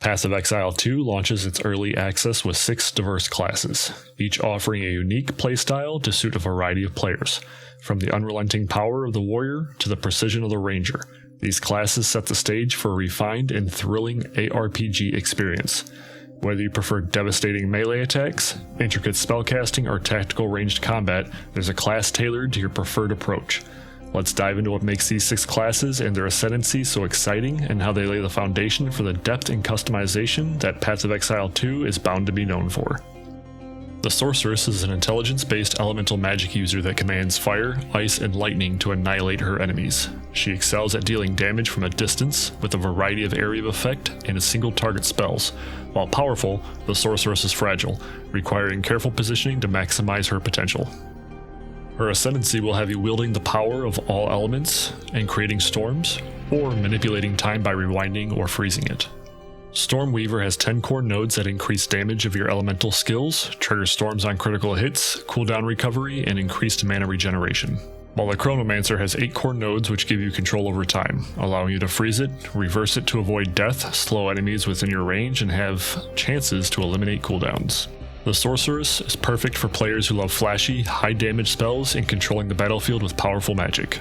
Path of Exile 2 launches its early access with 6 diverse classes, each offering a unique playstyle to suit a variety of players, from the unrelenting power of the warrior to the precision of the ranger. These classes set the stage for a refined and thrilling ARPG experience. Whether you prefer devastating melee attacks, intricate spellcasting, or tactical ranged combat, there's a class tailored to your preferred approach. Let's dive into what makes these 6 classes and their ascendancies so exciting, and how they lay the foundation for the depth and customization that Path of Exile 2 is bound to be known for. The Sorceress is an intelligence-based elemental magic user that commands fire, ice, and lightning to annihilate her enemies. She excels at dealing damage from a distance, with a variety of area of effect and single target spells. While powerful, the Sorceress is fragile, requiring careful positioning to maximize her potential. Her ascendancy will have you wielding the power of all elements and creating storms, or manipulating time by rewinding or freezing it. Stormweaver has 10 core nodes that increase damage of your elemental skills, trigger storms on critical hits, cooldown recovery, and increased mana regeneration. While the Chronomancer has 8 core nodes which give you control over time, allowing you to freeze it, reverse it to avoid death, slow enemies within your range, and have chances to eliminate cooldowns. The Sorceress is perfect for players who love flashy, high-damage spells and controlling the battlefield with powerful magic.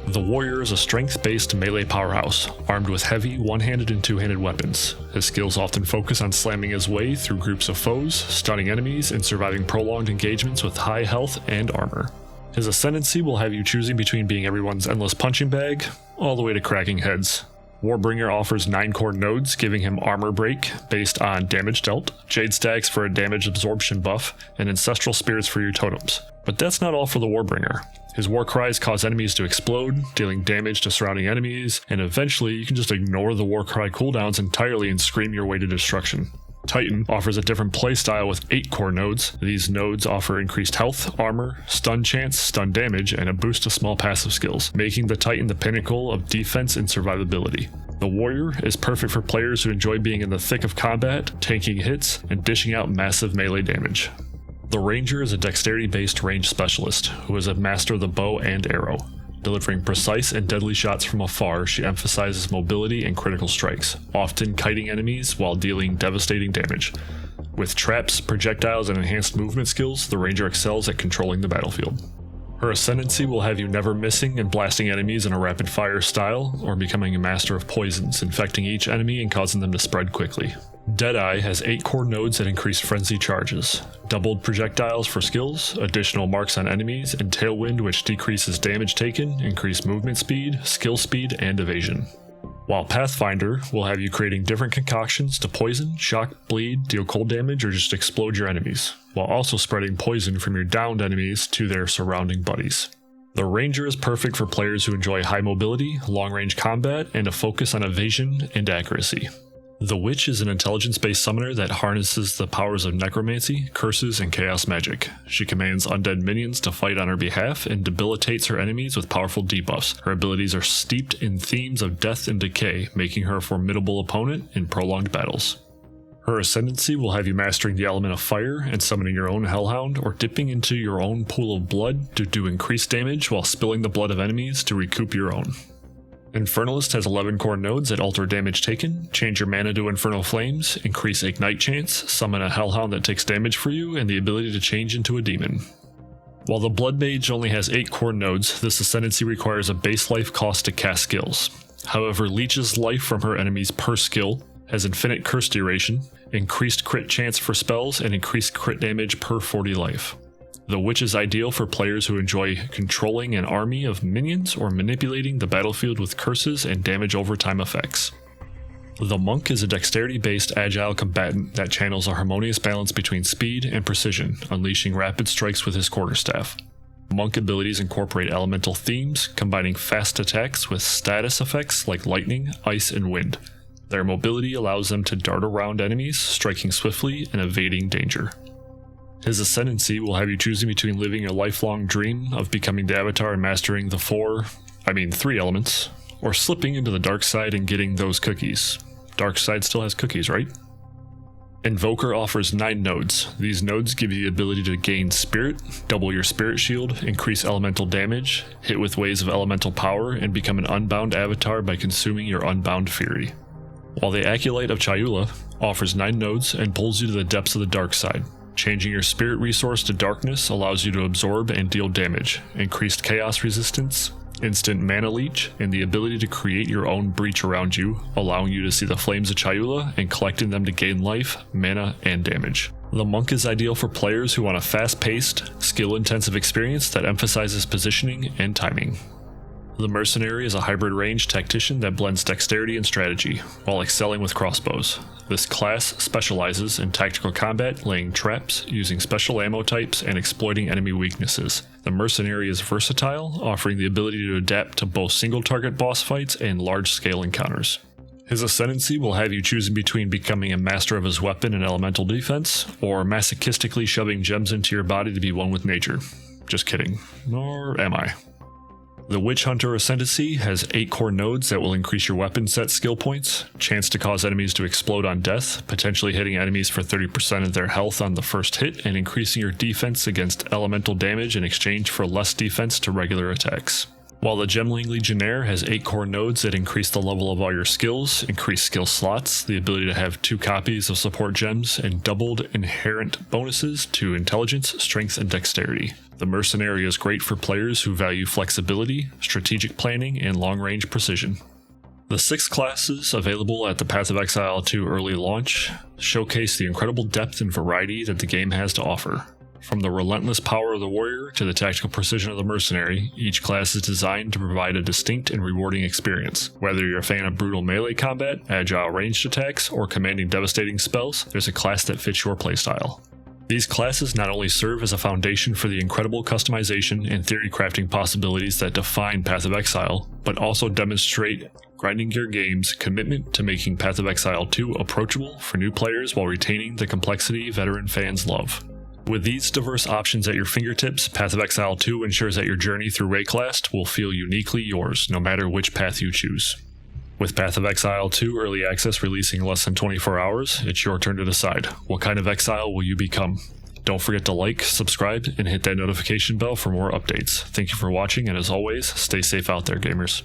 The Warrior is a strength-based melee powerhouse, armed with heavy one-handed and two-handed weapons. His skills often focus on slamming his way through groups of foes, stunning enemies, and surviving prolonged engagements with high health and armor. His ascendancy will have you choosing between being everyone's endless punching bag, all the way to cracking heads. Warbringer offers 9 core nodes, giving him armor break based on damage dealt, jade stacks for a damage absorption buff, and ancestral spirits for your totems. But that's not all for the Warbringer. His war cries cause enemies to explode, dealing damage to surrounding enemies, and eventually you can just ignore the war cry cooldowns entirely and scream your way to destruction. Titan offers a different playstyle with 8 core nodes. These nodes offer increased health, armor, stun chance, stun damage, and a boost to small passive skills, making the Titan the pinnacle of defense and survivability. The Warrior is perfect for players who enjoy being in the thick of combat, tanking hits, and dishing out massive melee damage. The Ranger is a dexterity-based range specialist who is a master of the bow and arrow. Delivering precise and deadly shots from afar, she emphasizes mobility and critical strikes, often kiting enemies while dealing devastating damage. With traps, projectiles, and enhanced movement skills, the Ranger excels at controlling the battlefield. Her ascendancy will have you never missing and blasting enemies in a rapid-fire style, or becoming a master of poisons, infecting each enemy and causing them to spread quickly. Deadeye has 8 core nodes that increase frenzy charges, doubled projectiles for skills, additional marks on enemies, and Tailwind, which decreases damage taken, increased movement speed, skill speed, and evasion. While Pathfinder will have you creating different concoctions to poison, shock, bleed, deal cold damage, or just explode your enemies, while also spreading poison from your downed enemies to their surrounding buddies. The Ranger is perfect for players who enjoy high mobility, long-range combat, and a focus on evasion and accuracy. The Witch is an intelligence-based summoner that harnesses the powers of necromancy, curses, and chaos magic. She commands undead minions to fight on her behalf and debilitates her enemies with powerful debuffs. Her abilities are steeped in themes of death and decay, making her a formidable opponent in prolonged battles. Her ascendancy will have you mastering the element of fire and summoning your own hellhound, or dipping into your own pool of blood to do increased damage while spilling the blood of enemies to recoup your own. Infernalist has 11 core nodes that alter damage taken, change your mana to infernal flames, increase ignite chance, summon a hellhound that takes damage for you, and the ability to change into a demon. While the Blood Mage only has 8 core nodes, this ascendancy requires a base life cost to cast skills. However, leeches life from her enemies per skill, has infinite curse duration, increased crit chance for spells, and increased crit damage per 40 life. The Witch is ideal for players who enjoy controlling an army of minions or manipulating the battlefield with curses and damage over time effects. The Monk is a dexterity-based agile combatant that channels a harmonious balance between speed and precision, unleashing rapid strikes with his quarterstaff. Monk abilities incorporate elemental themes, combining fast attacks with status effects like lightning, ice, and wind. Their mobility allows them to dart around enemies, striking swiftly and evading danger. His ascendancy will have you choosing between living a lifelong dream of becoming the Avatar and mastering the 3 elements, or slipping into the dark side and getting those cookies. Dark side still has cookies, right? Invoker offers 9 nodes. These nodes give you the ability to gain spirit, double your spirit shield, increase elemental damage, hit with waves of elemental power, and become an unbound avatar by consuming your unbound fury. while the Acolyte of Chayula offers 9 nodes and pulls you to the depths of the dark side. Changing your spirit resource to darkness allows you to absorb and deal damage, increased chaos resistance, instant mana leech, and the ability to create your own breach around you, allowing you to see the flames of Chayula and collecting them to gain life, mana, and damage. The Monk is ideal for players who want a fast-paced, skill-intensive experience that emphasizes positioning and timing. The Mercenary is a hybrid range tactician that blends dexterity and strategy, while excelling with crossbows. This class specializes in tactical combat, laying traps, using special ammo types, and exploiting enemy weaknesses. The Mercenary is versatile, offering the ability to adapt to both single-target boss fights and large-scale encounters. His Ascendancy will have you choosing between becoming a master of his weapon and elemental defense, or masochistically shoving gems into your body to be one with nature. Just kidding. Or am I? The Witch Hunter Ascendancy has 8 core nodes that will increase your weapon set skill points, chance to cause enemies to explode on death, potentially hitting enemies for 30% of their health on the first hit, and increasing your defense against elemental damage in exchange for less defense to regular attacks. While the Gemling Legionnaire has 8 core nodes that increase the level of all your skills, increase skill slots, the ability to have 2 copies of support gems, and doubled inherent bonuses to intelligence, strength, and dexterity. The Mercenary is great for players who value flexibility, strategic planning, and long-range precision. The 6 classes available at the Path of Exile 2 early launch showcase the incredible depth and variety that the game has to offer. From the relentless power of the warrior to the tactical precision of the mercenary, each class is designed to provide a distinct and rewarding experience. Whether you're a fan of brutal melee combat, agile ranged attacks, or commanding devastating spells, there's a class that fits your playstyle. These classes not only serve as a foundation for the incredible customization and theory crafting possibilities that define Path of Exile, but also demonstrate Grinding Gear Games' commitment to making Path of Exile 2 approachable for new players while retaining the complexity veteran fans love. With these diverse options at your fingertips, Path of Exile 2 ensures that your journey through Rayclast will feel uniquely yours, no matter which path you choose. With Path of Exile 2 Early Access releasing in less than 24 hours, it's your turn to decide. What kind of exile will you become? Don't forget to like, subscribe, and hit that notification bell for more updates. Thank you for watching, and as always, stay safe out there, gamers.